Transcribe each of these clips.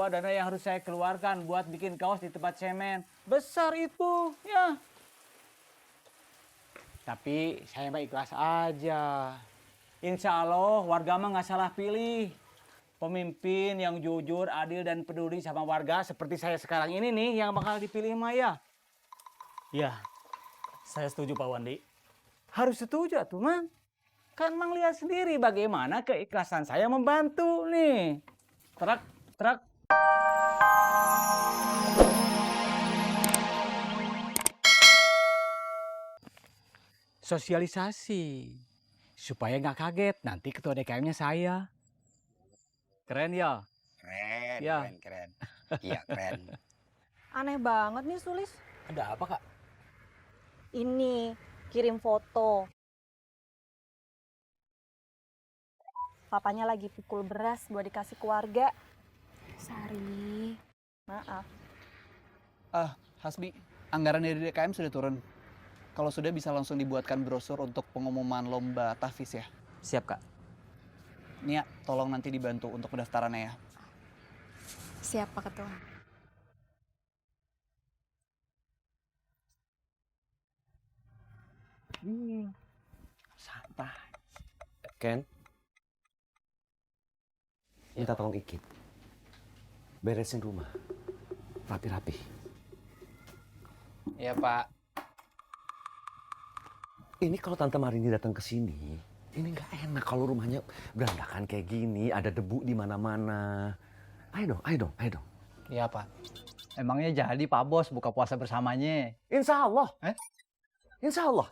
Berapa dana yang harus saya keluarkan buat bikin kaos di tempat semen? Besar itu, ya. Tapi saya mah ikhlas aja. Insya Allah warga mah nggak salah pilih. Pemimpin yang jujur, adil, dan peduli sama warga seperti saya sekarang ini nih yang bakal dipilih mah ya. Iya, saya setuju Pak Wandi. Harus setuju tuh, Mang. Kan Mang lihat sendiri bagaimana keikhlasan saya membantu nih. Truk, truk. Sosialisasi. Supaya nggak kaget, nanti ketua DKM-nya saya. Keren ya? Keren, Ya. keren. Iya, keren. Aneh banget nih Sulis. Ada apa, Kak? Ini kirim foto. Papanya lagi pukul beras buat dikasih ke warga. Sari. Maaf. Hasbi, anggaran dari DKM sudah turun. Kalau sudah bisa langsung dibuatkan brosur untuk pengumuman lomba tahfiz ya. Siap, Kak. Nia, tolong nanti dibantu untuk pendaftarannya ya. Siap Pak Ketua. Santai. Ken, minta tolong Ikit. Beresin rumah. Rapi-rapi. Iya, Pak. Ini kalau Tante Marini datang ke sini, ini nggak enak kalau rumahnya berantakan kayak gini, ada debu di mana-mana. Ayo dong. Iya, Pak. Emangnya jadi Pak Bos buka puasa bersamanya? Insya Allah. Insya Allah.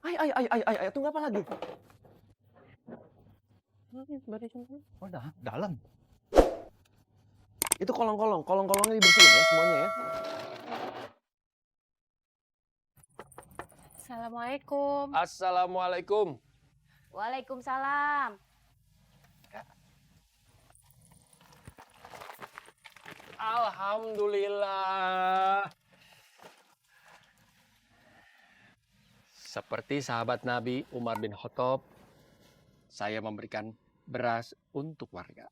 Ayo, tunggu apa lagi? Oh, dalam. Itu kolong-kolongnya dibersihin ya semuanya ya. Assalamualaikum. Assalamualaikum. Waalaikumsalam. Alhamdulillah. Seperti sahabat Nabi Umar bin Khattab, saya memberikan beras untuk warga.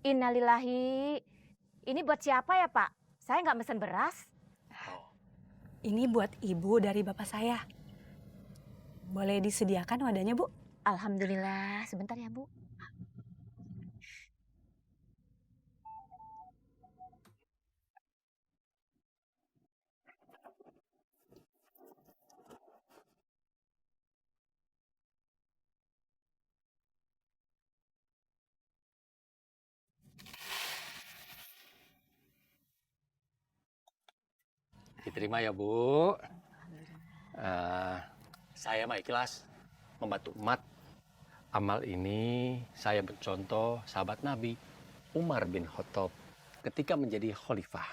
Innalillahi. Ini buat siapa ya Pak? Saya nggak mesen beras. Ini buat Ibu dari Bapak saya. Boleh disediakan wadahnya, Bu? Alhamdulillah. Sebentar ya Bu. Diterima ya, Bu. Saya mah ikhlas membantu umat. Amal ini saya mencontoh sahabat Nabi Umar bin Khattab ketika menjadi khalifah.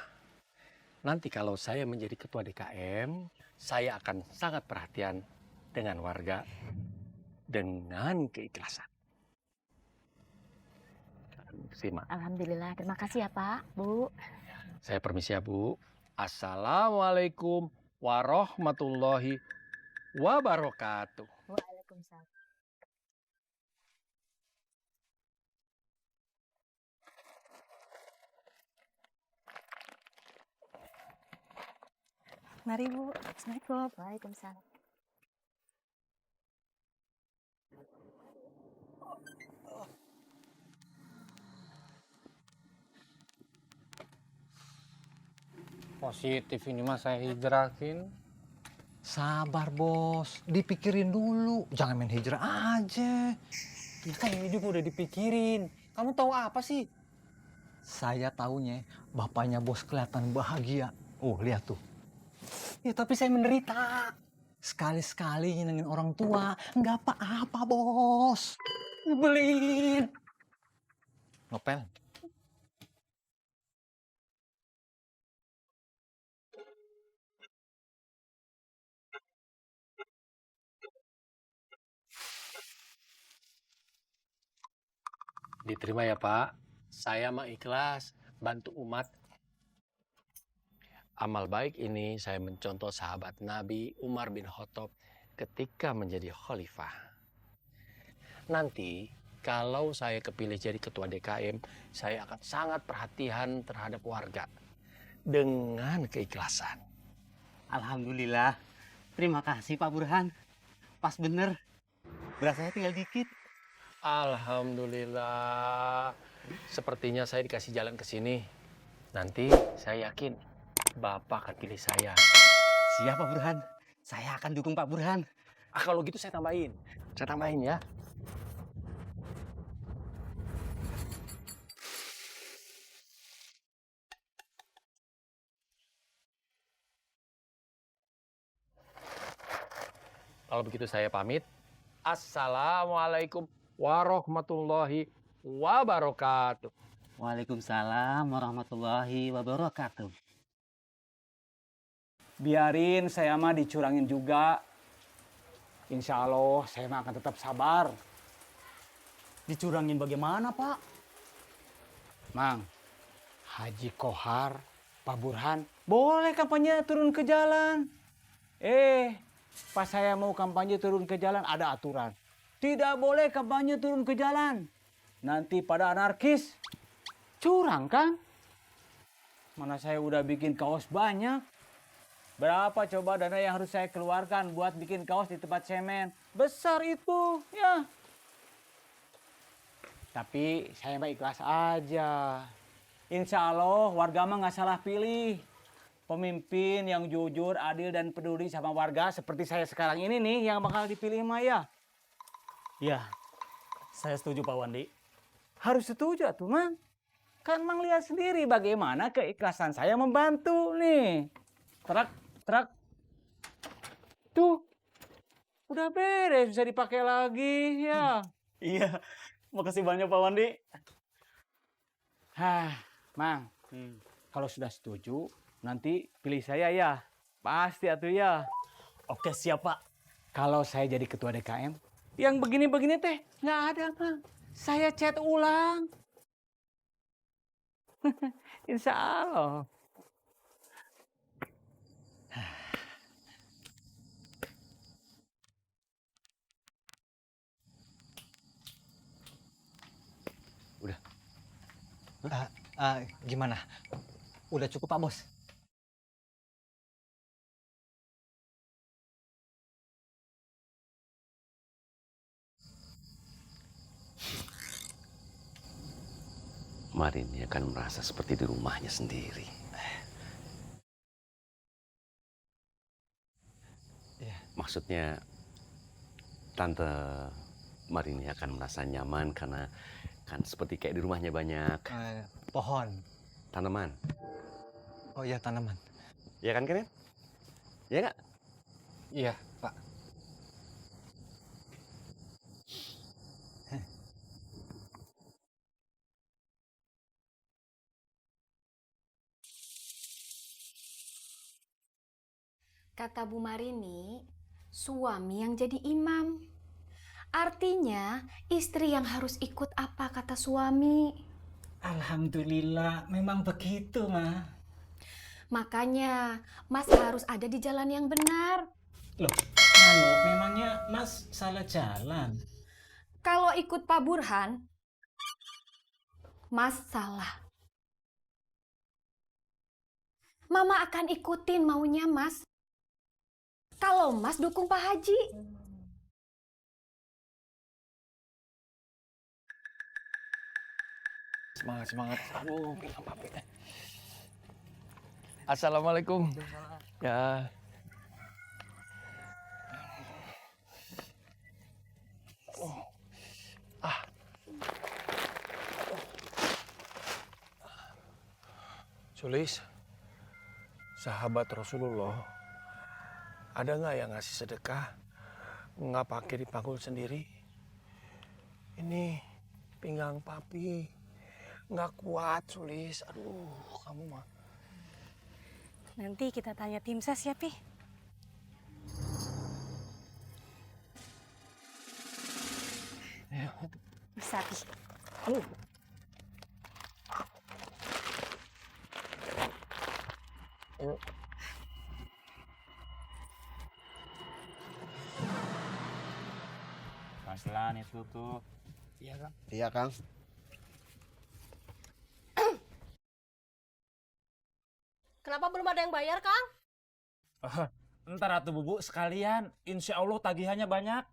Nanti kalau saya menjadi ketua DKM, saya akan sangat perhatian dengan warga dengan keikhlasan. Simak. Alhamdulillah. Terima kasih ya Pak, Bu. Saya permisi ya, Bu. Assalamualaikum warahmatullahi wabarakatuh. Waalaikumsalam. Mari, Bu. Assalamualaikum. Waalaikumsalam. Positif ini mah saya hijrahin. Sabar Bos, dipikirin dulu. Jangan main hijrah aja. Ya kan ini juga udah dipikirin. Kamu tahu apa sih? Saya taunya bapaknya Bos kelihatan bahagia. Oh lihat tuh. Ya tapi saya menderita. Sekali-sekali nyenengin orang tua. Nggak apa-apa Bos. Nyebelin. Ngopel. Diterima ya, Pak. Saya mah ikhlas bantu umat. Amal baik ini saya mencontoh sahabat Nabi Umar bin Khattab ketika menjadi khalifah. Nanti kalau saya kepilih jadi ketua DKM, saya akan sangat perhatian terhadap warga dengan keikhlasan. Alhamdulillah. Terima kasih Pak Burhan. Pas bener. Beras saya tinggal dikit. Alhamdulillah. Sepertinya saya dikasih jalan ke sini. Nanti saya yakin Bapak akan pilih saya. Siap Pak Burhan. Saya akan dukung Pak Burhan. Kalau gitu saya tambahin. Saya tambahin ya. Kalau begitu saya pamit. Assalamualaikum warahmatullahi wabarakatuh. Waalaikumsalam warahmatullahi wabarakatuh. Biarin saya mah dicurangin juga. Insya Allah saya mah akan tetap sabar. Dicurangin bagaimana Pak? Mang, Haji Kohar, Pak Burhan, boleh kampanye turun ke jalan. Pas saya mau kampanye turun ke jalan ada aturan. Tidak boleh kampanye turun ke jalan. Nanti pada anarkis. Curang kan? Mana saya udah bikin kaos banyak. Berapa coba dana yang harus saya keluarkan buat bikin kaos di tempat semen? Besar itu, ya. Tapi saya mah ikhlas aja. Insya Allah warga mah nggak salah pilih. Pemimpin yang jujur, adil, dan peduli sama warga seperti saya sekarang ini nih yang bakal dipilih Maya. Ya, saya setuju Pak Wandi. Harus setuju tuh, Mang. Kan Mang lihat sendiri bagaimana keikhlasan saya membantu nih. Truk. Tuh, udah beres, bisa dipakai lagi ya. Iya, makasih banyak Pak Wandi. Mang, kalau sudah setuju, nanti pilih saya ya. Pasti atuh ya. Oke, siap Pak. Kalau saya jadi ketua DKM, yang begini-begini teh nggak ada, Mang. Saya chat ulang. Insya Allah. Gimana? Udah cukup Pak Bos? Marini akan merasa seperti di rumahnya sendiri. Iya. Maksudnya, Tante Marini akan merasa nyaman karena kan seperti kayak di rumahnya banyak Pohon. tanaman. Oh iya, tanaman. Ya kan, Keren? Ya nggak? Iya, Pak. Kata Bu Marini, suami yang jadi imam. Artinya, istri yang harus ikut apa kata suami. Alhamdulillah, memang begitu, Ma. Makanya, Mas harus ada di jalan yang benar. Loh, memangnya Mas salah jalan? Kalau ikut Pak Burhan, Mas salah. Mama akan ikutin maunya Mas. Kalau Mas dukung Pak Haji. Semangat. Aduh, bilang papi. Assalamualaikum. Ya. Sulis, sahabat Rasulullah, ada nggak yang ngasih sedekah? Nggak pakai dipanggul sendiri? Ini pinggang papi nggak kuat, Sulis. Aduh, kamu mah. Nanti kita tanya tim ses ya, Pi. Bisa, Pi. Pelan itu tuh. Iya, Kang. Iya, Kang. Kenapa belum ada yang bayar, Kang? Ntar atuh Bubu sekalian, insya Allah tagihannya banyak.